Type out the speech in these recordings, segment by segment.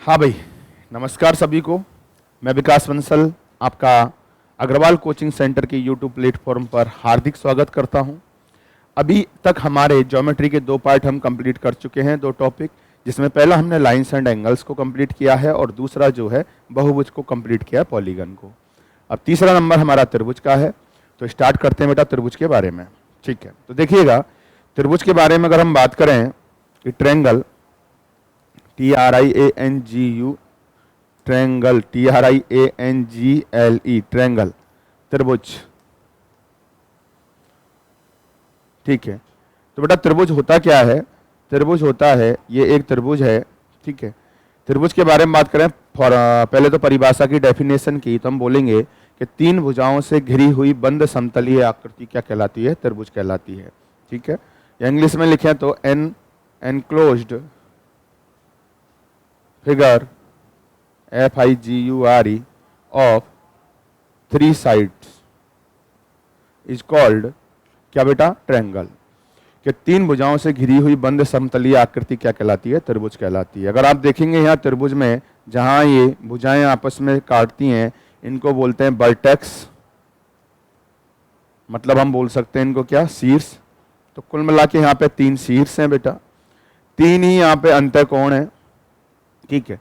हाँ भाई, नमस्कार सभी को। मैं विकास बंसल आपका अग्रवाल कोचिंग सेंटर के यूट्यूब प्लेटफॉर्म पर हार्दिक स्वागत करता हूं। अभी तक हमारे ज्योमेट्री के 2 पार्ट हम कंप्लीट कर चुके हैं, 2 टॉपिक, जिसमें पहला हमने लाइंस एंड एंगल्स को कंप्लीट किया है और दूसरा जो है बहुभुज को कंप्लीट किया, पॉलीगन को। अब तीसरा नंबर हमारा त्रिभुज का है, तो स्टार्ट करते हैं बेटा त्रिभुज के बारे में। ठीक है, तो देखिएगा त्रिभुज के बारे में अगर हम बात करें कि triangle TRIANGU triangle TRIANGLE triangle त्रिभुज। ठीक है, तो बेटा त्रिभुज होता क्या है? त्रिभुज होता है, ये एक त्रिभुज है। ठीक है, त्रिभुज के बारे में बात करें, पहले तो परिभाषा की डेफिनेशन की, तो हम बोलेंगे कि 3 भुजाओं से घिरी हुई बंद समतलीय आकृति क्या कहलाती है? त्रिभुज कहलाती है। ठीक है, इंग्लिश में लिखें तो an enclosed figure FIGURE of 3 sides is called क्या बेटा? ट्रायंगल। कि 3 भुजाओं से घिरी हुई बंद समतलीय आकृति क्या कहलाती है? त्रिभुज कहलाती है। अगर आप देखेंगे यहाँ त्रिभुज में जहां ये भुजाएं आपस में काटती हैं, इनको बोलते हैं वर्टेक्स, मतलब हम बोल सकते हैं इनको क्या? शीर्ष। तो कुल मिला के यहाँ पे 3 शीर्ष हैं बेटा, 3 ही यहाँ पे अंतःकोण है। ठीक है,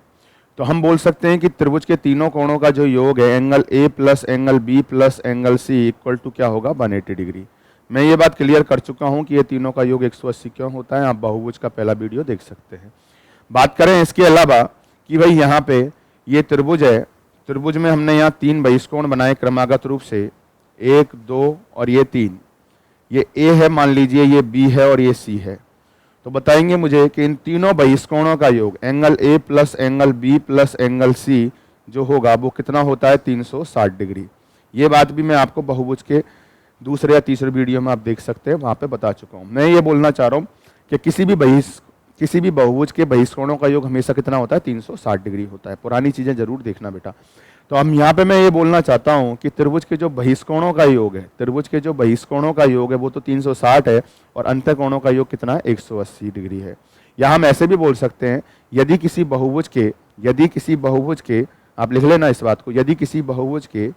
तो हम बोल सकते हैं कि त्रिभुज के तीनों कोणों का जो योग है, angle A plus angle B plus angle C equal to क्या होगा? 180 डिग्री। मैं ये बात क्लियर कर चुका हूं कि ये तीनों का योग 180 क्यों होता है। आप बहुभुज का पहला वीडियो देख सकते हैं। बात करें इसके अलावा कि भाई यहाँ पे ये त्रिभुज है, त्रिभुज में हमने यहाँ 3 बहिष्कोण बनाए क्रमागत रूप से, 1 2 और ये 3। ये A है, मान लीजिए ये B है और ये C है। तो बताएंगे मुझे कि इन तीनों बहिष्कोणों का योग angle A plus angle B plus angle C जो होगा वो कितना होता है? 360 डिग्री। ये बात भी मैं आपको बहुभुज के दूसरे या तीसरे वीडियो में आप देख सकते हैं, वहां पे बता चुका हूं। मैं ये बोलना चाह रहा हूं कि किसी भी बहुभुज के बहिष्कोणों का योग हमेशा कितना होता है? 360 डिग्री होता है। पुरानी चीजें जरूर देखना बेटा। तो हम यहाँ पे मैं ये बोलना चाहता हूँ कि त्रिभुज के जो बहिष्कोणों का योग है, त्रिभुज के जो बहिष्कोणों का योग है वो तो 360 है, और अंतःकोणों का योग कितना है? 180 डिग्री है। या हम ऐसे भी बोल सकते हैं, यदि किसी बहुभुज के आप लिख लेना इस बात को, यदि किसी बहुभुज के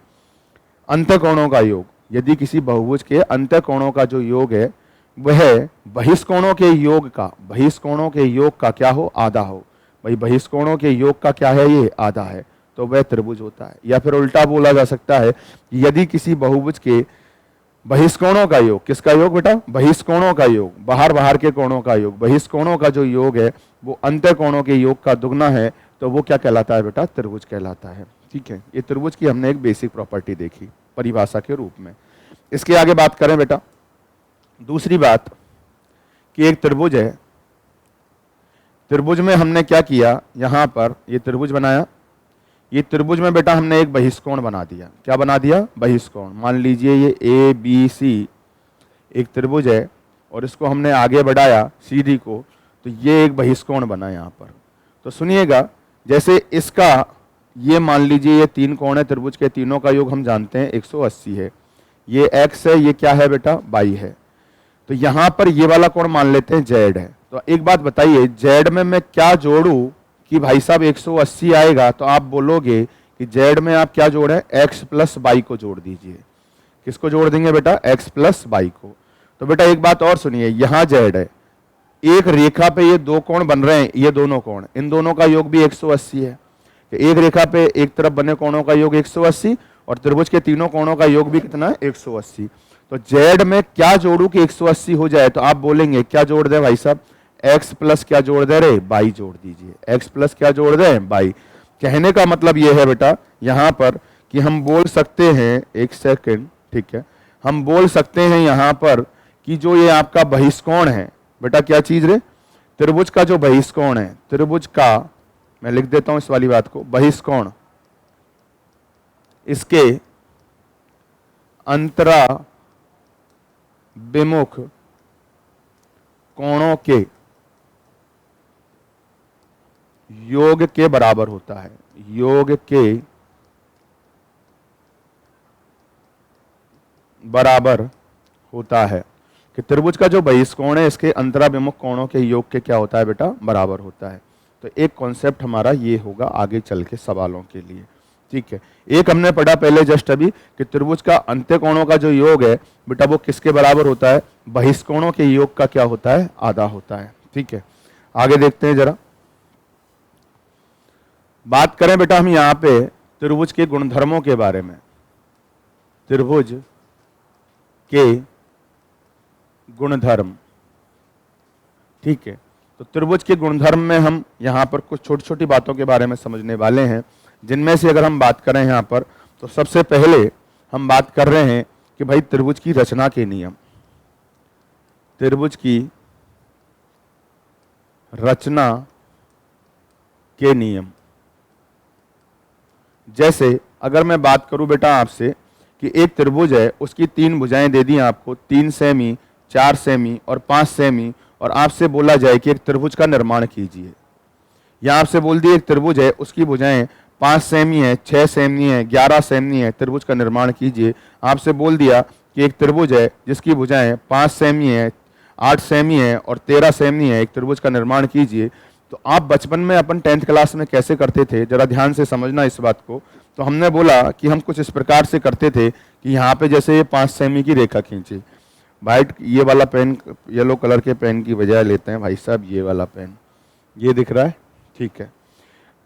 अंतःकोणों का योग, यदि किसी बहुभुज के अंतःकोणों का जो योग है वह बहिष्कोणों के योग का क्या हो? आधा हो। भाई बहिष्कोणों के योग का क्या है? ये आधा है, तो वह त्रिभुज होता है। या फिर उल्टा बोला जा सकता है, यदि किसी बहुभुज के बहिष्कोणों का योग, किसका योग बेटा? बहिष्कोणों का योग, बाहर के कोणों का योग, बहिष्कोणों का जो योग है वो अंतःकोणों के योग का दुगना है, तो वो क्या कहलाता है बेटा? त्रिभुज कहलाता है। ठीक है, ये त्रिभुज की हमने एक बेसिक प्रॉपर्टी देखी परिभाषा के रूप में। इसके आगे बात करें बेटा, दूसरी बात कि एक त्रिभुज है, त्रिभुज में हमने क्या किया? यहां पर ये त्रिभुज बनाया, ये त्रिभुज में बेटा हमने एक बहिष्कोण बना दिया। क्या बना दिया? बहिष्कोण। मान लीजिए ये ABC एक त्रिभुज है और इसको हमने आगे बढ़ाया CD को, तो ये एक बहिष्कोण बना यहाँ पर। तो सुनिएगा, जैसे इसका ये मान लीजिए ये 3 कोण है, त्रिभुज के तीनों का योग हम जानते हैं 180 है। ये X है, ये क्या है बेटा? Y है। तो यहाँ पर ये वाला कोण मान लेते हैं Z है। तो एक बात बताइए, Z में मैं क्या जोड़ू कि भाई साहब 180 आएगा? तो आप बोलोगे कि Z में आप क्या जोड़े? X प्लस Y को जोड़ दीजिए। किसको जोड़ देंगे बेटा? X प्लस Y को। तो बेटा एक बात और सुनिए, यहाँ Z है, एक रेखा पे ये 2 कोण बन रहे हैं, ये दोनों कोण, इन दोनों का योग भी 180 है। एक रेखा पे एक तरफ बने कोणों का योग 180 और त्रिभुज के तीनों कोणों का योग भी कितना है? 180। तो Z में क्या जोड़ू कि 180 हो जाए? तो आप बोलेंगे क्या जोड़ दे भाई साहब? X प्लस क्या जोड़ दे रे? Y जोड़ दीजिए। X प्लस क्या जोड़ दे? Y। कहने का मतलब यह है बेटा यहां पर कि हम बोल सकते हैं, एक सेकंड, ठीक है, हम बोल सकते हैं यहां पर कि जो ये आपका बहिष्कोण है बेटा, क्या चीज रे? त्रिभुज का जो बहिष्कोण है, त्रिभुज का, मैं लिख देता हूं इस वाली बात को, बहिष्कोण, इसके अंतराभिमुख कोणों के योग के बराबर होता है। योग के बराबर होता है कि त्रिभुज का जो बहिष्कोण है इसके अंतराभिमुख कोणों के योग के क्या होता है बेटा? बराबर होता है। तो एक कॉन्सेप्ट हमारा ये होगा आगे चल के सवालों के लिए, ठीक है। एक हमने पढ़ा पहले जस्ट अभी कि त्रिभुज का अंत्य कोणों का जो योग है बेटा वो किसके बराबर होता है, बहिष्कोणों के योग का क्या होता है, आधा होता है, ठीक है। आगे देखते हैं जरा, बात करें बेटा हम यहां पे त्रिभुज के गुणधर्मों के बारे में। त्रिभुज के गुणधर्म, ठीक है। तो त्रिभुज के गुणधर्म में हम यहां पर कुछ छोटी छोटी बातों के बारे में समझने वाले हैं, जिनमें से अगर हम बात करें यहां पर तो सबसे पहले हम बात कर रहे हैं कि भाई त्रिभुज की रचना के नियम। त्रिभुज की रचना के नियम, जैसे अगर मैं बात करूं बेटा आपसे कि एक त्रिभुज है, उसकी 3 भुजाएं दे दी आपको, 3 सेमी, 4 सेमी और 5 सेमी, और आपसे बोला जाए कि एक त्रिभुज का निर्माण कीजिए। या आपसे बोल दिए एक त्रिभुज है, उसकी भुजाएं 5 सेमी है, 6 सेमी है, 11 सेमी है, त्रिभुज का निर्माण कीजिए। आपसे बोल दिया कि एक त्रिभुज है जिसकी भुजाएं 5 सेमी है, 8 सेमी है और 13 सेमी है, एक त्रिभुज का निर्माण कीजिए। तो आप बचपन में अपन 10th क्लास में कैसे करते थे, जरा ध्यान से समझना इस बात को। तो हमने बोला कि हम कुछ इस प्रकार से करते थे कि यहाँ पे जैसे ये 5 सेमी की रेखा खींची, वाइट ये वाला पेन, येलो कलर के पेन की बजाय लेते हैं भाई साहब ये वाला पेन, ये दिख रहा है, ठीक है।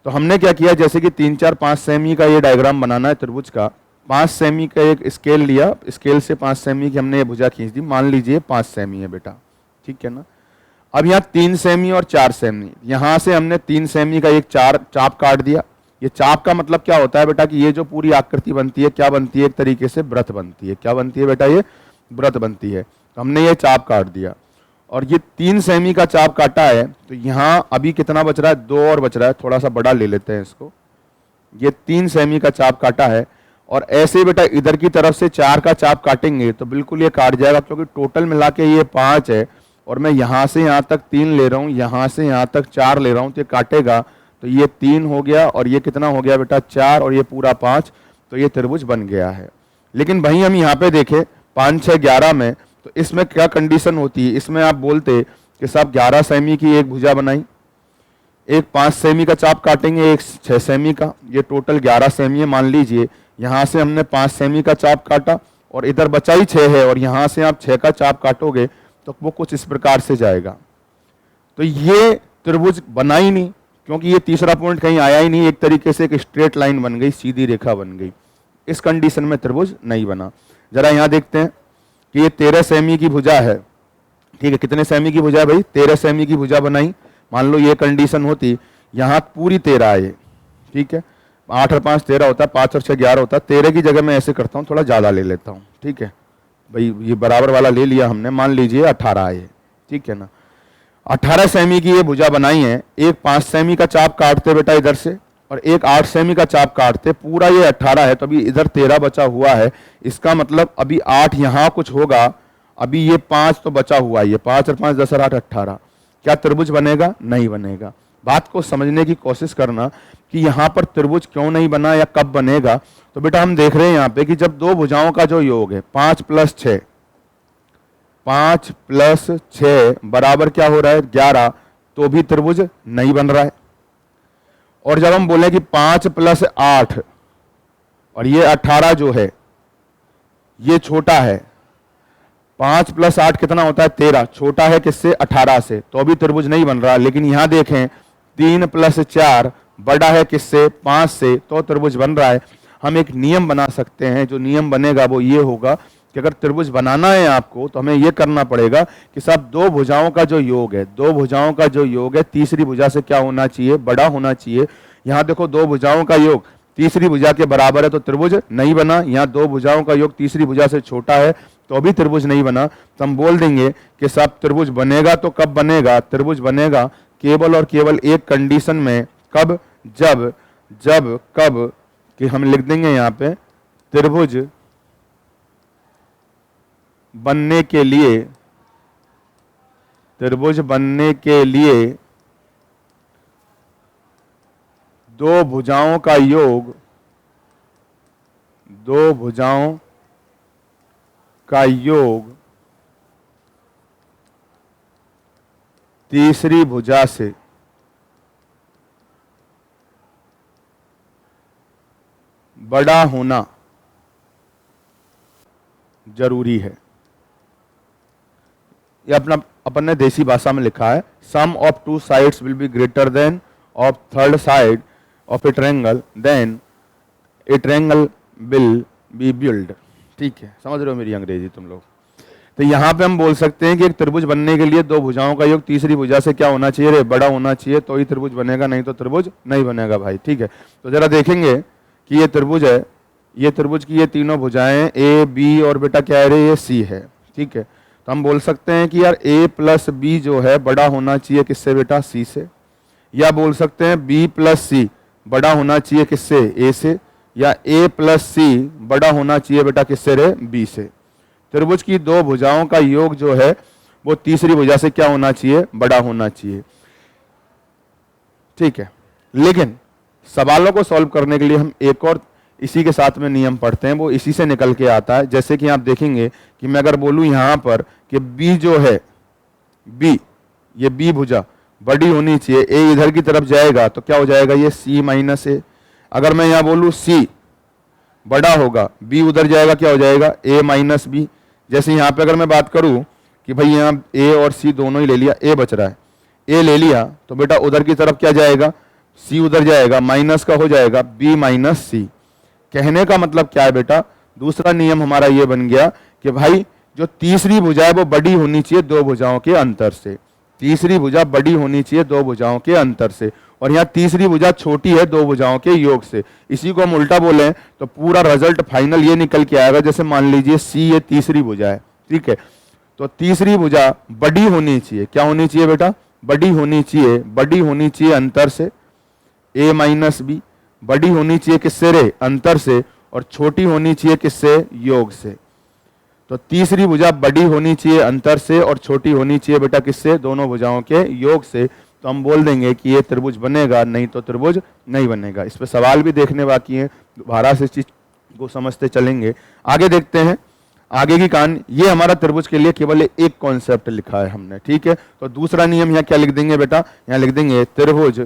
तो हमने क्या किया, जैसे कि 3, 4, 5 सेमी का ये डायग्राम बनाना है त्रिभुज का, 5 सेमी का एक स्केल लिया, स्केल से 5 सेमी की हमने ये भुजा खींच दी, मान लीजिए 5 सेमी है बेटा, ठीक है ना। अब यहाँ 3 सेमी और 4 सेमी, यहाँ से हमने 3 सेमी का एक चाप काट दिया। ये चाप का मतलब क्या होता है बेटा कि ये जो पूरी आकृति बनती है क्या बनती है, एक तरीके से वृत्त बनती है। क्या बनती है बेटा, ये वृत्त बनती है। तो हमने ये चाप काट दिया और ये 3 सेमी का चाप काटा है। तो यहाँ अभी कितना बच रहा है, 2 और बच रहा है, थोड़ा सा बड़ा ले लेते हैं इसको। ये 3 सेमी का चाप काटा है और ऐसे बेटा इधर की तरफ से 4 का चाप काटेंगे तो बिल्कुल ये काट जाएगा, क्योंकि टोटल मिला के ये 5 है और मैं यहाँ से यहाँ तक 3 ले रहा हूँ, यहाँ से यहाँ तक 4 ले रहा हूँ, तो ये काटेगा। तो ये 3 हो गया और ये कितना हो गया बेटा 4 और ये पूरा 5, तो ये त्रिभुज बन गया है। लेकिन भाई हम यहाँ पे देखें 5, 6, 11 में, तो इसमें क्या कंडीशन होती है, इसमें आप बोलते कि साहब 11 सेमी की एक भुजा बनाई, एक 5 सेमी का चाप काटेंगे, एक 6 सेमी का, ये टोटल 11 सेमी है मान लीजिए। यहाँ से हमने 5 सेमी का चाप काटा और इधर बचा ही 6 है, और यहाँ से आप 6 का चाप काटोगे तो वो कुछ इस प्रकार से जाएगा। तो ये त्रिभुज बना ही नहीं, क्योंकि ये तीसरा पॉइंट कहीं आया ही नहीं, एक तरीके से एक स्ट्रेट लाइन बन गई, सीधी रेखा बन गई। इस कंडीशन में त्रिभुज नहीं बना। जरा यहाँ देखते हैं कि ये 13 सेमी की भुजा है, ठीक है। कितने सेमी की भुजा है भाई, 13 सेमी की भुजा बनाई। मान लो ये कंडीशन होती, यहाँ पूरी 13 है, ठीक है। 8 और 5 13 होता है, 5 और 6 11 होता है। 13 की जगह मैं ऐसे करता हूँ, थोड़ा ज़्यादा ले लेता हूँ, ठीक है भाई, ये बराबर वाला ले लिया हमने, मान लीजिए 18 है, ठीक है ना। 18 सेमी की ये भुजा बनाई है। एक 5 सेमी का चाप काटते बेटा इधर से और एक 8 सेमी का चाप काटते, पूरा ये 18 है, तो अभी इधर 13 बचा हुआ है। इसका मतलब अभी 8 यहाँ कुछ होगा, अभी ये 5 तो बचा हुआ है, ये 5 और 5 10 और 8 18। क्या त्रिभुज बनेगा, नहीं बनेगा। बात को समझने की कोशिश करना कि यहाँ पर त्रिभुज क्यों नहीं बना या कब बनेगा। तो बेटा हम देख रहे हैं यहाँ पे कि जब दो भुजाओं का जो योग है 5 + 6, 5 + 6 बराबर क्या हो रहा है 11, तो भी त्रिभुज नहीं बन रहा है। और जब हम बोले कि 5 + 8 और ये 18 जो है ये छोटा है, 5 + 8 कितना होता है 13, छोटा है किससे 18 से, तो अभी त्रिभुज नहीं बन रहा। लेकिन यहां देखें 3 + 4 बड़ा है किससे 5 से, तो त्रिभुज बन रहा है। हम एक नियम बना सकते हैं, जो नियम बनेगा वो ये होगा कि अगर त्रिभुज बनाना है आपको तो हमें ये करना पड़ेगा कि साहब दो भुजाओं का जो योग है, दो भुजाओं का जो योग है तीसरी भुजा से क्या होना चाहिए, बड़ा होना चाहिए। यहां देखो दो भुजाओं का योग तीसरी भुजा के बराबर है, तो त्रिभुज नहीं बना। यहाँ दो भुजाओं का योग तीसरी भुजा से छोटा है, तो अभी त्रिभुज नहीं बना। तो हम बोल देंगे कि साहब त्रिभुज बनेगा तो कब बनेगा, त्रिभुज बनेगा केवल और केवल एक कंडीशन में, कब, जब जब कब कि हम लिख देंगे यहाँ पे त्रिभुज बनने के लिए, त्रिभुज बनने के लिए दो भुजाओं का योग, दो भुजाओं का योग तीसरी भुजा से बड़ा होना जरूरी है। ये अपन ने देसी भाषा में लिखा है, sum of two sides will be greater than of third side of a triangle, then a triangle will be build. ठीक है, समझ रहे हो मेरी अंग्रेजी तुम लोग। तो यहाँ पे हम बोल सकते हैं कि एक त्रिभुज बनने के लिए दो भुजाओं का योग तीसरी भुजा से क्या होना चाहिए रे, बड़ा होना चाहिए, तो ही त्रिभुज बनेगा, नहीं तो त्रिभुज नहीं बनेगा भाई। ठीक है, तो जरा देखेंगे कि ये त्रिभुज है, ये त्रिभुज की ये तीनों भुजाएं ए बी और बेटा क्या है रे, ये सी है। ठीक है, तो हम बोल सकते हैं कि यार ए प्लस बी जो है बड़ा होना चाहिए किससे बेटा, सी से, या बोल सकते हैं बी प्लस सी बड़ा होना चाहिए किससे, ए से, या ए प्लस सी बड़ा होना चाहिए बेटा किससे रे, बी से। त्रिभुज की दो भुजाओं का योग जो है वो तीसरी भुजा से क्या होना चाहिए, बड़ा होना चाहिए। ठीक है, लेकिन सवालों को सॉल्व करने के लिए हम एक और इसी के साथ में नियम पढ़ते हैं, वो इसी से निकल के आता है। जैसे कि आप देखेंगे कि मैं अगर बोलूं यहां पर कि बी जो है, बी, ये बी भुजा बड़ी होनी चाहिए, ए इधर की तरफ जाएगा तो क्या हो जाएगा, ये सी माइनस ए। अगर मैं यहां बोलूं सी बड़ा होगा, बी उधर जाएगा, क्या हो जाएगा, ए माइनस बी। जैसे यहाँ पे अगर मैं बात करूं कि भाई यहाँ ए और सी दोनों ही ले लिया, ए बच रहा है, ए ले लिया तो बेटा उधर की तरफ क्या जाएगा, सी उधर जाएगा, माइनस का हो जाएगा बी माइनस सी। कहने का मतलब क्या है बेटा, दूसरा नियम हमारा ये बन गया कि भाई जो तीसरी भुजा है वो बड़ी होनी चाहिए दो भुजाओं के अंतर से, तीसरी भुजा बड़ी होनी चाहिए दो भुजाओं के अंतर से, और यहाँ तीसरी भुजा छोटी है दो भुजाओं के योग से। इसी को हम उल्टा बोलें तो पूरा रिजल्ट फाइनल ये निकल के आएगा, जैसे मान लीजिए सी ये तीसरी भुजा है। ठीक है, तो तीसरी भुजा बड़ी होनी चाहिए, क्या होनी चाहिए बेटा, बड़ी होनी चाहिए, बड़ी होनी चाहिए अंतर से, ए माइनस बी, बड़ी होनी चाहिए किससे रे, अंतर से, और छोटी होनी चाहिए किससे, योग से। तो तीसरी भुजा बड़ी होनी चाहिए अंतर से और छोटी होनी चाहिए बेटा किससे, दोनों भुजाओं के योग से। तो हम बोल देंगे कि ये त्रिभुज बनेगा, नहीं तो त्रिभुज नहीं बनेगा। इस पे सवाल भी देखने बाकी हैं, दोबारा से चीज को समझते चलेंगे। आगे देखते हैं आगे की कहानी। ये हमारा त्रिभुज के लिए केवल एक कॉन्सेप्ट लिखा है हमने। ठीक है, तो दूसरा नियम यहाँ क्या लिख देंगे बेटा, यहाँ लिख देंगे त्रिभुज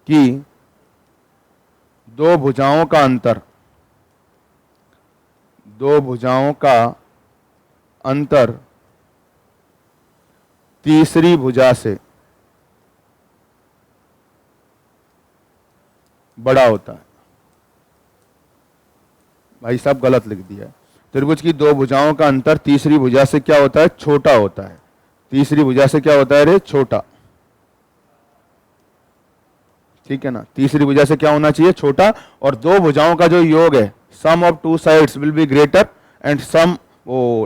की दो भुजाओं का अंतर, दो भुजाओं का अंतर तीसरी भुजा से बड़ा होता है। भाई साहब गलत लिख दिया है, त्रिभुज की दो भुजाओं का अंतर तीसरी भुजा से क्या होता है, छोटा होता है। तीसरी भुजा से क्या होता है रे, छोटा। ठीक है ना, तीसरी भुजा से क्या होना चाहिए, छोटा, और दो भुजाओं का जो योग है, sum of two sides will be greater and sum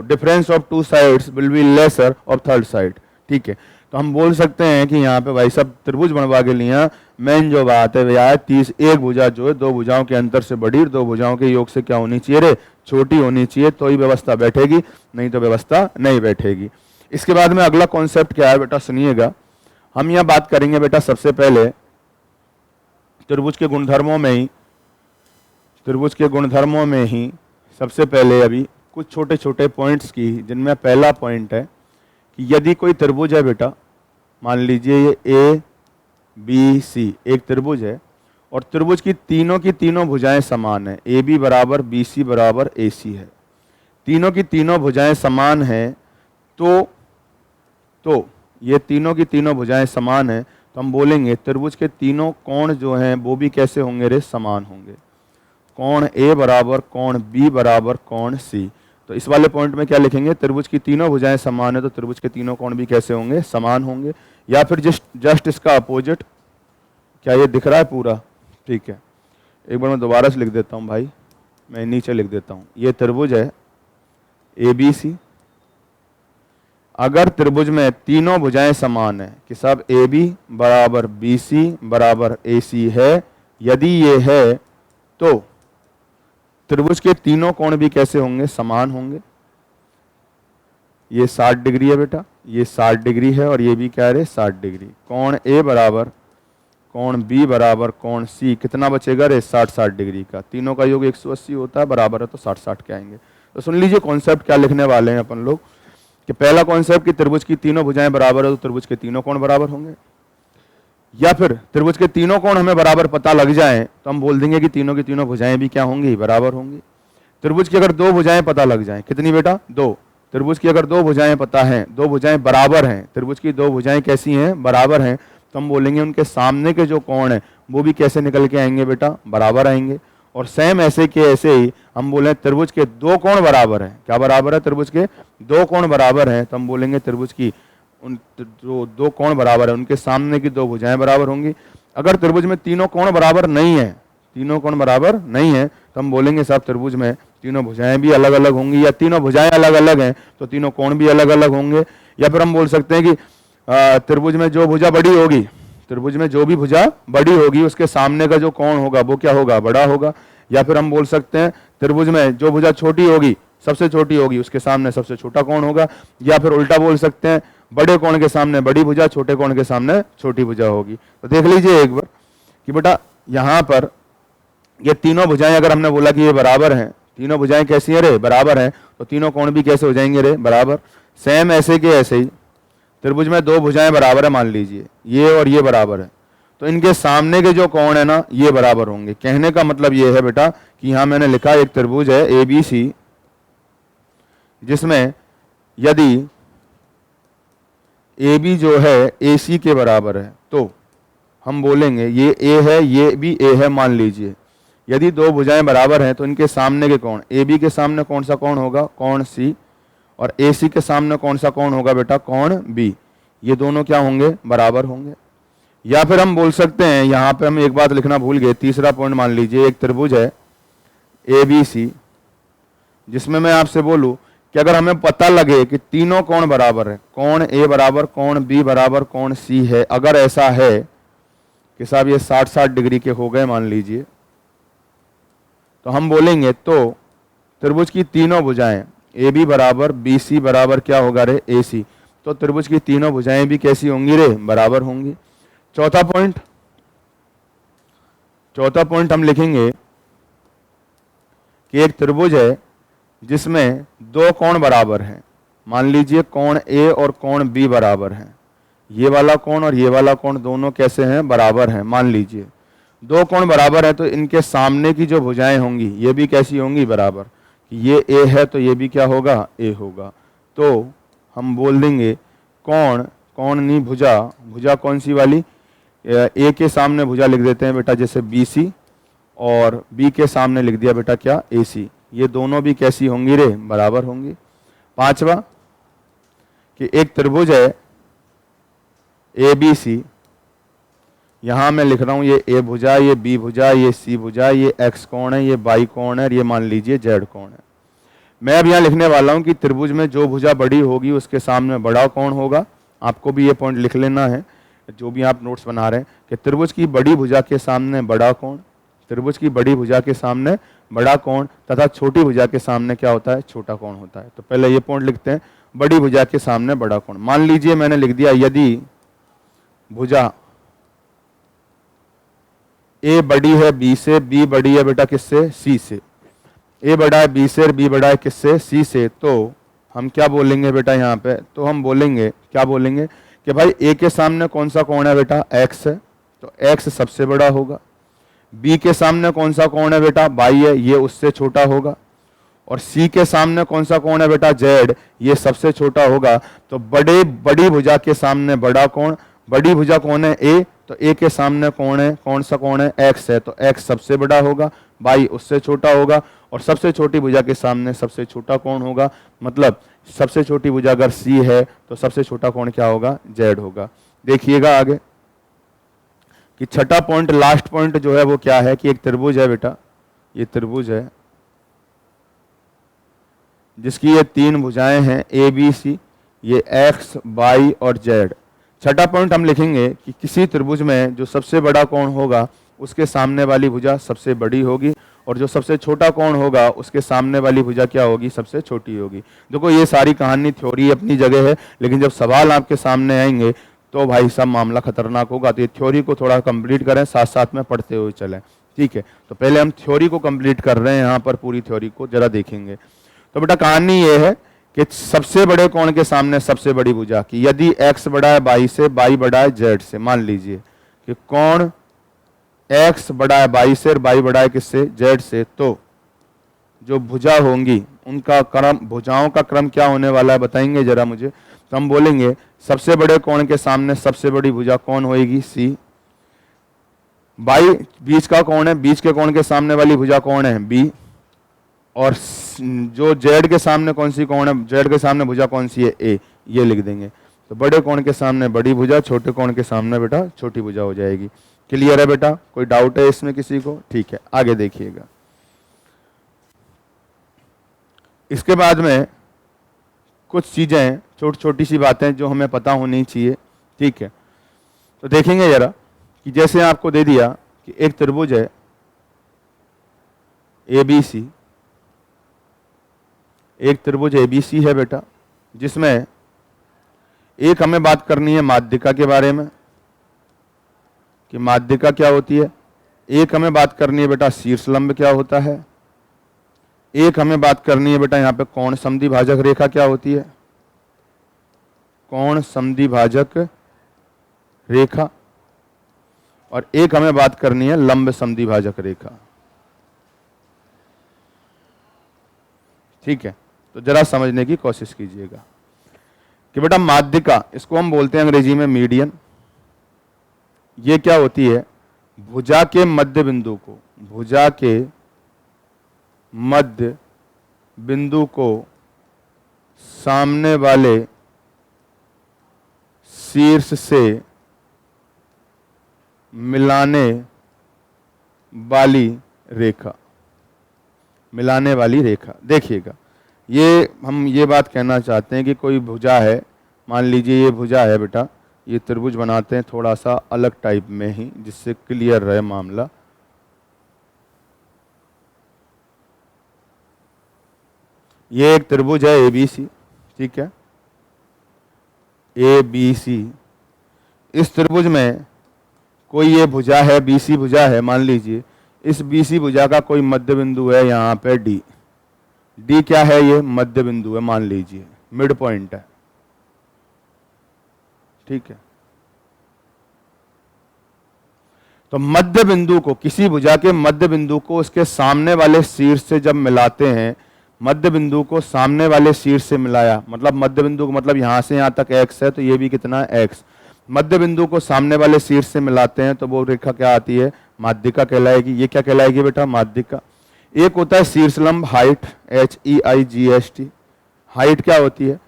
difference of two sides will be lesser of third side. ठीक है, तो हम बोल सकते हैं कि यहाँ पे भाई सब त्रिभुज बनवा के लिए मेन जो बात है वह है एक भुजा जो है दो भुजाओं के अंतर से बड़ी, दो भुजाओं के योग से क्या होनी चाहिए रे, छोटी होनी चाहिए, तो ही व्यवस्था बैठेगी, नहीं तो व्यवस्था नहीं बैठेगी। इसके बाद में अगला कॉन्सेप्ट क्या है बेटा, सुनिएगा। हम यहाँ बात करेंगे बेटा सबसे पहले त्रिभुज के गुणधर्मों में ही, त्रिभुज के गुणधर्मों में ही सबसे पहले अभी कुछ छोटे छोटे पॉइंट्स की, जिनमें पहला पॉइंट है कि यदि कोई त्रिभुज है बेटा, मान लीजिए ये ए बी सी एक त्रिभुज है और त्रिभुज की तीनों भुजाएं समान है, ए बी बराबर बी सी बराबर ए सी है, तीनों की तीनों भुजाएं समान हैं, तो ये तीनों की तीनों भुजाएं समान हैं, तो हम बोलेंगे त्रिभुज के तीनों कोण जो हैं वो भी कैसे होंगे रे, समान होंगे। कोण ए बराबर कोण बी बराबर कोण सी। तो इस वाले पॉइंट में क्या लिखेंगे, त्रिभुज की तीनों भुजाएं समान है तो त्रिभुज के तीनों कोण भी कैसे होंगे, समान होंगे। या फिर जस्ट इसका अपोजिट, क्या ये दिख रहा है पूरा, ठीक है, एक बार मैं दोबारा से लिख देता हूँ भाई, मैं नीचे लिख देता हूँ। ये त्रिभुज है ए बी सी, अगर त्रिभुज में तीनों भुजाएं समान है कि सब ए बी बराबर बी सी बराबर ए सी है, यदि ये है तो त्रिभुज के तीनों कोण भी कैसे होंगे, समान होंगे। ये 60 डिग्री है बेटा, ये 60 डिग्री है और ये भी क्या है 60 डिग्री। कोण ए बराबर कोण बी बराबर कोण सी कितना बचेगा रे, 60 डिग्री का। तीनों का योग 180 होता है, बराबर है तो 60 के आएंगे। तो सुन लीजिए कॉन्सेप्ट क्या लिखने वाले हैं अपन लोग कि पहला कॉन्सेप्ट कि त्रिभुज की तीनों भुजाएं बराबर है तो त्रिभुज के तीनों कोण बराबर होंगे। या फिर त्रिभुज के तीनों कोण हमें बराबर पता लग जाएं तो हम बोल देंगे कि तीनों की तीनों भुजाएं भी क्या होंगी, बराबर होंगी। त्रिभुज की अगर दो भुजाएं पता लग जाएं, कितनी बेटा, दो। त्रिभुज की अगर दो भुजाएं पता हैं, दो भुजाएं बराबर हैं, त्रिभुज की दो भुजाएं कैसी हैं, बराबर हैं, तो हम बोलेंगे उनके सामने के जो कोण हैं वो भी कैसे निकल के आएंगे बेटा, बराबर आएंगे। और सेम ऐसे के ऐसे ही हम बोले त्रिभुज के दो कोण बराबर हैं, क्या बराबर है, त्रिभुज के दो कोण बराबर हैं, तो हम बोलेंगे त्रिभुज की उन जो दो कोण बराबर है उनके सामने की दो भुजाएं बराबर होंगी। अगर त्रिभुज में तीनों कोण बराबर नहीं है, तीनों कोण बराबर नहीं है, तो हम बोलेंगे साहब त्रिभुज में तीनों भुजाएं भी अलग अलग होंगी, या तीनों भुजाएं अलग अलग हैं तो तीनों कोण भी अलग अलग होंगे। या फिर हम बोल सकते हैं कि त्रिभुज में जो भुजा बड़ी होगी, त्रिभुज में जो भी भुजा बड़ी होगी उसके सामने का जो कोण होगा वो क्या होगा, बड़ा होगा। या फिर हम बोल सकते हैं त्रिभुज में जो भुजा छोटी होगी, सबसे छोटी होगी, उसके सामने सबसे छोटा कोण होगा। या फिर उल्टा बोल सकते हैं बड़े कोण के सामने बड़ी भुजा, छोटे कोण के सामने छोटी भुजा होगी। तो देख लीजिए एक बार कि बेटा यहाँ पर ये तीनों भुजाएं अगर हमने बोला कि ये बराबर हैं, तीनों भुजाएं कैसी हैं रे, बराबर हैं, तो तीनों कोण भी कैसे हो जाएंगे रे, बराबर। सेम ऐसे के ऐसे ही त्रिभुज में दो भुजाएं बराबर है, मान लीजिए ये और ये बराबर है, तो इनके सामने के जो कोण है ना ये बराबर होंगे। कहने का मतलब ये है बेटा कि यहाँ मैंने लिखा एक त्रिभुज है ABC, जिसमें यदि AB जो है AC के बराबर है तो हम बोलेंगे ये A है, ये भी A है, मान लीजिए। यदि दो भुजाएं बराबर हैं तो इनके सामने के कोण, AB के सामने कौन सा कोण होगा, कोण C, और AC के सामने कौन सा कोण होगा बेटा, कोण B। ये दोनों क्या होंगे, बराबर होंगे। या फिर हम बोल सकते हैं, यहाँ पे हम एक बात लिखना भूल गए, तीसरा पॉइंट मान लीजिए एक त्रिभुज है ABC, जिसमें मैं आपसे बोलूं कि अगर हमें पता लगे कि तीनों कोण बराबर है, कोण A बराबर, कोण B बराबर, कोण C है, अगर ऐसा है कि साहब ये 60-60 डिग्री के हो गए मान लीजिए, तो हम बोलेंगे तो त्रिभुज की तीनों भुजाएं AB बराबर BC बराबर क्या होगा रे, AC, तो त्रिभुज की तीनों भुजाएं भी कैसी होंगी रे, बराबर होंगी। चौथा पॉइंट हम लिखेंगे कि एक त्रिभुज है जिसमें दो कोण बराबर हैं, मान लीजिए कोण A और कोण B बराबर हैं, ये वाला कोण और ये वाला कोण दोनों कैसे हैं, बराबर हैं। मान लीजिए दो कोण बराबर है तो इनके सामने की जो भुजाएं होंगी ये भी कैसी होंगी, बराबर। ये A है तो ये भी क्या होगा, A होगा। तो हम बोल देंगे कोण, कोण नहीं भुजा, भुजा कौन सी वाली, A के सामने भुजा लिख देते हैं बेटा जैसे BC, और B के सामने लिख दिया बेटा क्या, AC, ये दोनों भी कैसी होंगी रे, बराबर होंगी। पांचवा कि एक त्रिभुज है ABC, यहां मैं लिख रहा हूं ये A भुजा, ये B भुजा, ये C भुजा, ये X कोण है, ये Y कोण है, ये मान लीजिए Z कोण है। मैं अब यहां लिखने वाला हूं कि त्रिभुज में जो भुजा बड़ी होगी उसके सामने बड़ा कोण होगा। आपको भी ये पॉइंट लिख लेना है जो भी आप नोट्स बना रहे हैं कि त्रिभुज की बड़ी भुजा के सामने बड़ा कोण, त्रिभुज की बड़ी भुजा के सामने बड़ा कोण तथा छोटी भुजा के सामने क्या होता है, छोटा कोण होता है। तो पहले ये पॉइंट लिखते हैं, बड़ी भुजा के सामने बड़ा कोण। मान लीजिए मैंने लिख दिया यदि भुजा A बड़ी है B से, B बड़ी है बेटा किससे, C से, A बड़ा है B से और B बड़ा है किससे, C से, तो हम क्या बोलेंगे बेटा यहाँ पे, तो हम बोलेंगे, क्या बोलेंगे कि भाई A के सामने कौन सा कोण है बेटा, X है, तो X सबसे बड़ा होगा। B के सामने कौन सा कोण है बेटा, Y है, ये उससे छोटा होगा। और C के सामने कौन सा कोण है बेटा, Z, ये सबसे छोटा होगा। तो बड़ी भुजा के सामने बड़ा कोण, बड़ी भुजा कौन है, A, तो A के सामने कौन है, कौन सा कोण है, X है, तो X सबसे बड़ा होगा, Y उससे छोटा होगा, और सबसे छोटी भुजा के सामने सबसे छोटा कोण होगा। मतलब सबसे छोटी भुजा अगर C है तो सबसे छोटा कोण क्या होगा, Z होगा। देखिएगा आगे कि छठा पॉइंट, लास्ट पॉइंट जो है वो क्या है कि एक त्रिभुज है बेटा, ये त्रिभुज है जिसकी ये तीन भुजाएं हैं ABC, ये X, Y और Z। छठा पॉइंट हम लिखेंगे कि किसी त्रिभुज में जो सबसे बड़ा कोण होगा उसके सामने वाली भुजा सबसे बड़ी होगी, और जो सबसे छोटा कोण होगा उसके सामने वाली भुजा क्या होगी, सबसे छोटी होगी। देखो ये सारी कहानी थ्योरी अपनी जगह है, लेकिन जब सवाल आपके सामने आएंगे तो भाई साहब मामला खतरनाक होगा। तो ये थ्योरी को थोड़ा कंप्लीट करें, साथ साथ में पढ़ते हुए चलें, ठीक है। तो पहले हम थ्योरी को कंप्लीट कर रहे हैं, यहाँ पर पूरी थ्योरी को जरा देखेंगे। तो बेटा कहानी ये है कि सबसे बड़े कोण के सामने सबसे बड़ी भुजा की, यदि X बड़ा है Y से, Y बड़ा है Z से, मान लीजिए कि कोण x बड़ा है y से और y बड़ा है किससे, z से, तो जो भुजा होंगी उनका क्रम, भुजाओं का क्रम क्या होने वाला है बताएंगे जरा मुझे। तो हम बोलेंगे सबसे बड़े कोण के सामने सबसे बड़ी भुजा कौन होएगी, C। y बीच का कोण है, बीच के कोण के सामने वाली भुजा कौन है, B। और जो z के सामने कौन सी कोण है, z के सामने भुजा कौन सी है, A। ये लिख देंगे। तो बड़े कोण के सामने बड़ी भुजा, छोटे कोण के सामने बेटा छोटी भुजा हो जाएगी। क्लियर है बेटा, कोई डाउट है इसमें किसी को? ठीक है, आगे देखिएगा। इसके बाद में कुछ चीजें, छोटी छोटी सी बातें जो हमें पता होनी चाहिए। ठीक है, तो देखेंगे जरा कि जैसे आपको दे दिया कि एक त्रिभुज है ABC, एक त्रिभुज ABC है बेटा, जिसमें एक हमें बात करनी है माध्यिका के बारे में कि माध्यिका क्या होती है, एक हमें बात करनी है बेटा शीर्षलंब क्या होता है, एक हमें बात करनी है बेटा यहाँ पे कोण समद्विभाजक रेखा क्या होती है, कोण समद्विभाजक रेखा, और एक हमें बात करनी है लंब समद्विभाजक रेखा। ठीक है, तो जरा समझने की कोशिश कीजिएगा कि बेटा माध्यिका, इसको हम बोलते हैं अंग्रेजी में मीडियन। ये क्या होती है, भुजा के मध्य बिंदु को, भुजा के मध्य बिंदु को सामने वाले शीर्ष से मिलाने वाली रेखा, मिलाने वाली रेखा। देखिएगा, ये हम ये बात कहना चाहते हैं कि कोई भुजा है, मान लीजिए ये भुजा है बेटा, ये त्रिभुज बनाते हैं थोड़ा सा अलग टाइप में ही, जिससे क्लियर रहे मामला। ये एक त्रिभुज है ABC, ठीक है, ABC। इस त्रिभुज में कोई ये भुजा है, BC भुजा है, मान लीजिए इस BC भुजा का कोई मध्य बिंदु है यहाँ पे D। D क्या है, ये मध्य बिंदु है, मान लीजिए मिड पॉइंट है। ठीक है, तो मध्य बिंदु को, किसी भुजा के मध्य बिंदु को उसके सामने वाले शीर्ष से जब मिलाते हैं, मध्य बिंदु को सामने वाले शीर्ष से मिलाया, मतलब मध्य बिंदु को मतलब यहां से यहां तक x है, तो ये भी कितना है, x। मध्य बिंदु को सामने वाले शीर्ष से मिलाते हैं तो वो रेखा क्या आती है, माध्यिका कहलाएगी। ये क्या कहलाएगी बेटा, माध्यिका। एक होता है शीर्षलंब, हाइट, HEIGHT। हाइट क्या होती है,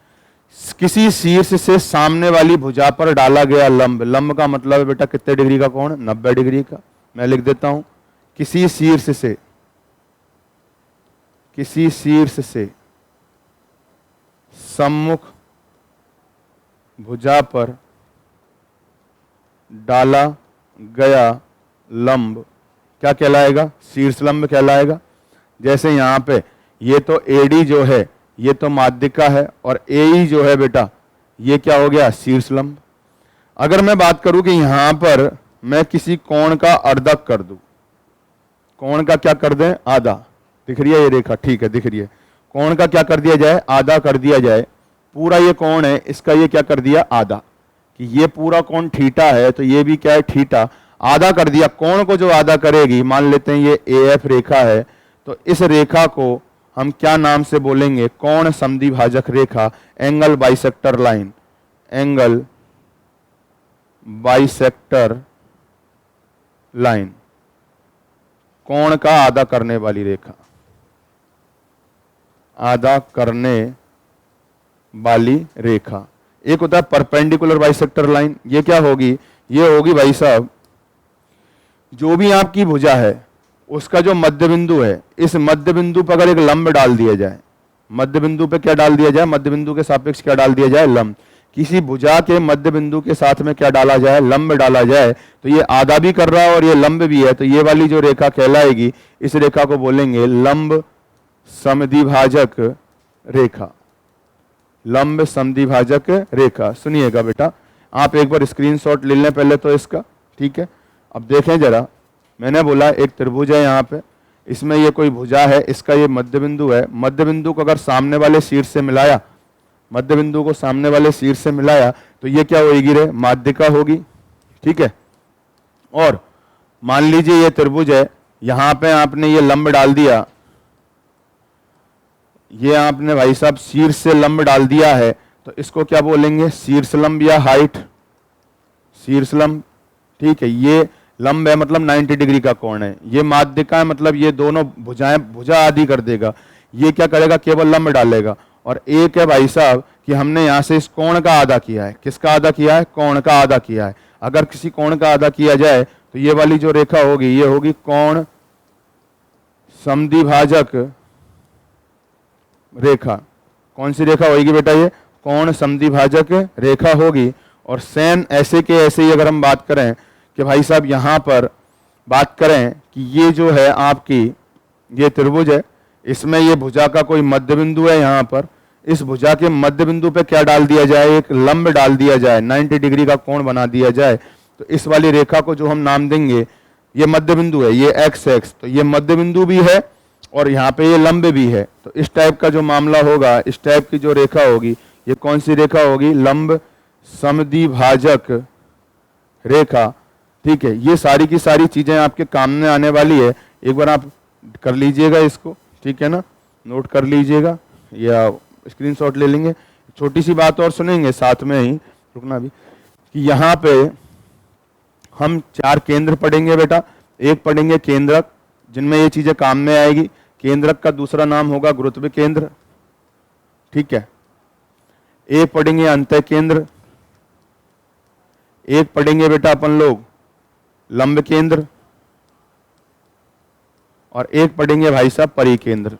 किसी शीर्ष से सामने वाली भुजा पर डाला गया लंब। लंब का मतलब है बेटा कितने डिग्री का कोण, 90 डिग्री का। मैं लिख देता हूं, किसी शीर्ष से, किसी शीर्ष से सम्मुख भुजा पर डाला गया लंब क्या कहलाएगा, शीर्षलंब कहलाएगा। जैसे यहां पे ये तो AD जो है ये तो माध्यिका है, और AE जो है बेटा ये क्या हो गया, शीर्षलंब। अगर मैं बात करूं कि यहां पर मैं किसी कोण का अर्धक कर दूं, कोण का क्या कर दें, आधा। दिख रही है ये रेखा, ठीक है दिख रही है। कोण का क्या कर दिया जाए, आधा कर दिया जाए। पूरा ये कोण है, इसका ये क्या कर दिया, आधा। कि ये पूरा कोण थीटा है तो ये भी क्या है, थीटा। आधा कर दिया। कोण को जो आधा करेगी, मान लेते हैं ये AF रेखा है, तो इस रेखा को हम क्या नाम से बोलेंगे, कोण समद्विभाजक रेखा, angle bisector line, angle bisector line, कोण का आधा करने वाली रेखा, आधा करने वाली रेखा। एक होता है परपेंडिकुलर बाइसेक्टर लाइन। ये क्या होगी, ये होगी भाई साहब, जो भी आपकी भुजा है उसका जो मध्य बिंदु है, इस मध्य बिंदु पर अगर एक लंब डाल दिया जाए, मध्य बिंदु पे क्या डाल दिया जाए, मध्य बिंदु के सापेक्ष क्या डाल दिया जाए, लंब। किसी भुजा के मध्य बिंदु के साथ में क्या डाला जाए, लंब डाला जाए, तो ये आधा भी कर रहा है और ये लंब भी है, तो ये वाली जो रेखा कहलाएगी, इस रेखा को बोलेंगे लंब समद्विभाजक रेखा, लंब समद्विभाजक रेखा। सुनिएगा बेटा, आप एक बार स्क्रीनशॉट ले लें पहले तो इसका, ठीक है। अब देखें जरा, मैंने बोला एक त्रिभुज है यहाँ पे, इसमें ये कोई भुजा है, इसका ये मध्य बिंदु है। मध्य बिंदु को अगर सामने वाले शीर्ष से मिलाया, मध्य बिंदु को सामने वाले शीर्ष से मिलाया, तो ये क्या होगी रे, माध्यिका होगी, ठीक है। और मान लीजिए ये त्रिभुज है, यहां पे आपने ये लंब डाल दिया, ये आपने भाई साहब शीर्ष से लंब डाल दिया है, तो इसको क्या बोलेंगे, शीर्ष लंब या हाइट, शीर्ष लंब। ठीक है, ये लंब है मतलब 90 डिग्री का कोण है, ये माध्यिका है मतलब ये दोनों भुजाएं भुजा आदि कर देगा। ये क्या करेगा, केवल लंब डालेगा। और एक है भाई साहब कि हमने यहां से इस कोण का आधा किया है, किसका आधा किया है, कोण का आधा किया है। अगर किसी कोण का आधा किया जाए तो ये वाली जो रेखा होगी ये होगी कोण समद्विभाजक रेखा। कौन सी रेखा होगी बेटा, ये कोण समद्विभाजक रेखा होगी। और सेम ऐसे के ऐसे ही अगर हम बात करें कि भाई साहब यहां पर बात करें कि ये जो है आपकी ये त्रिभुज है, इसमें ये भुजा का कोई मध्य बिंदु है, यहां पर इस भुजा के मध्य बिंदु पे क्या डाल दिया जाए, एक लंब डाल दिया जाए, 90 डिग्री का कोण बना दिया जाए। तो इस वाली रेखा को जो हम नाम देंगे, ये मध्य बिंदु है, ये एक्स एक्स, तो ये मध्य बिंदु भी है और यहाँ पे ये लंब भी है। तो इस टाइप का जो मामला होगा, इस टाइप की जो रेखा होगी, ये कौन सी रेखा होगी, लंब समद्विभाजक रेखा। ठीक है, ये सारी की सारी चीजें आपके काम में आने वाली है, एक बार आप कर लीजिएगा इसको, ठीक है ना, नोट कर लीजिएगा या स्क्रीनशॉट ले लेंगे। छोटी सी बात और सुनेंगे साथ में ही, रुकना भी, कि यहाँ पे हम 4 केंद्र पढ़ेंगे बेटा। एक पढ़ेंगे केंद्रक, जिनमें ये चीजें काम में आएगी। केंद्रक का दूसरा नाम होगा गुरुत्व केंद्र, ठीक है। एक पढ़ेंगे अंतः केंद्र, एक पढ़ेंगे बेटा अपन लोग लंब केंद्र, और एक पढ़ेंगे भाई साहब परिकेंद्र।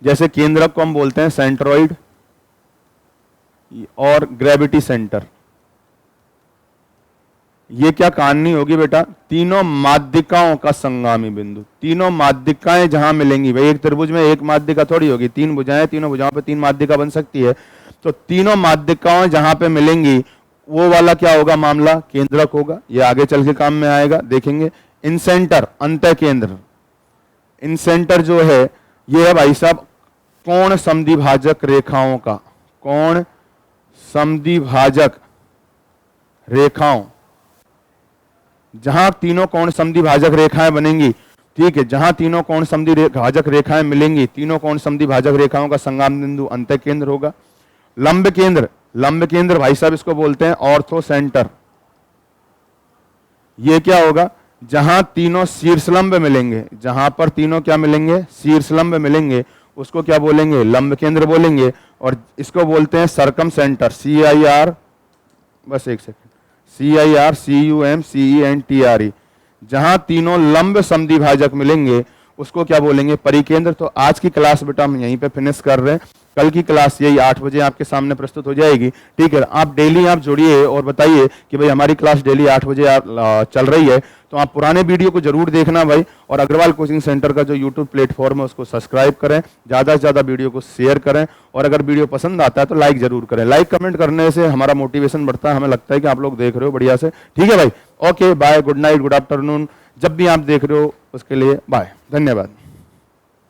जैसे केंद्रक को हम बोलते हैं सेंट्रॉइड और ग्रेविटी सेंटर। ये क्या कहानी होगी बेटा, तीनों माध्यिकाओं का संगामी बिंदु। तीनों माध्यिकाएं जहां मिलेंगी, भाई एक त्रिभुज में एक माध्यिका थोड़ी होगी, 3 भुजाएं, तीनों भुजाओं पे 3 माध्यिका बन सकती है। तो तीनों माध्यिकाएं जहां पे मिलेंगी वो वाला क्या होगा मामला, केंद्रक होगा। ये आगे चल के काम में आएगा, देखेंगे। इन सेंटर अंतः केंद्र, इन सेंटर जो है ये है भाई साहब कोण समद्विभाजक रेखाओं का, कोण समद्विभाजक रेखाओं, जहां तीनों कोण समद्विभाजक रेखाएं बनेंगी, ठीक है, जहां तीनों कोण समद्विभाजक रेखाएं मिलेंगी, तीनों कोण समद्विभाजक रेखाओं का संगम बिंदु अंतः केंद्र होगा। लंब केंद्र, लंब केंद्र भाई साहब इसको बोलते हैं ऑर्थो सेंटर। ये क्या होगा, जहां तीनों शीर्षलंब मिलेंगे, जहां पर तीनों क्या मिलेंगे, शीर्षलंब मिलेंगे, उसको क्या बोलेंगे, लंब केंद्र बोलेंगे। और इसको बोलते हैं सरकम सेंटर, CIR, बस एक सेकंड, CIRCUMCENTRE। जहां तीनों लंब समद्विभाजक मिलेंगे उसको क्या बोलेंगे, परिकेंद्र। तो आज की क्लास बेटा हम यहीं पे फिनिश कर रहे हैं। कल की क्लास यही 8 बजे आपके सामने प्रस्तुत हो जाएगी, ठीक है। आप डेली आप जुड़िए और बताइए कि भाई हमारी क्लास डेली 8 बजे चल रही है, तो आप पुराने वीडियो को जरूर देखना भाई। और अग्रवाल कोचिंग सेंटर का जो यूट्यूब प्लेटफॉर्म है उसको सब्सक्राइब करें, ज़्यादा से ज़्यादा वीडियो को शेयर करें, और अगर वीडियो पसंद आता है तो लाइक जरूर करें। लाइक कमेंट करने से हमारा मोटिवेशन बढ़ता है, हमें लगता है कि आप लोग देख रहे हो बढ़िया से, ठीक है भाई। Okay, bye, good night, good afternoon, जब भी आप देख रहे हो उसके लिए बाय, धन्यवाद।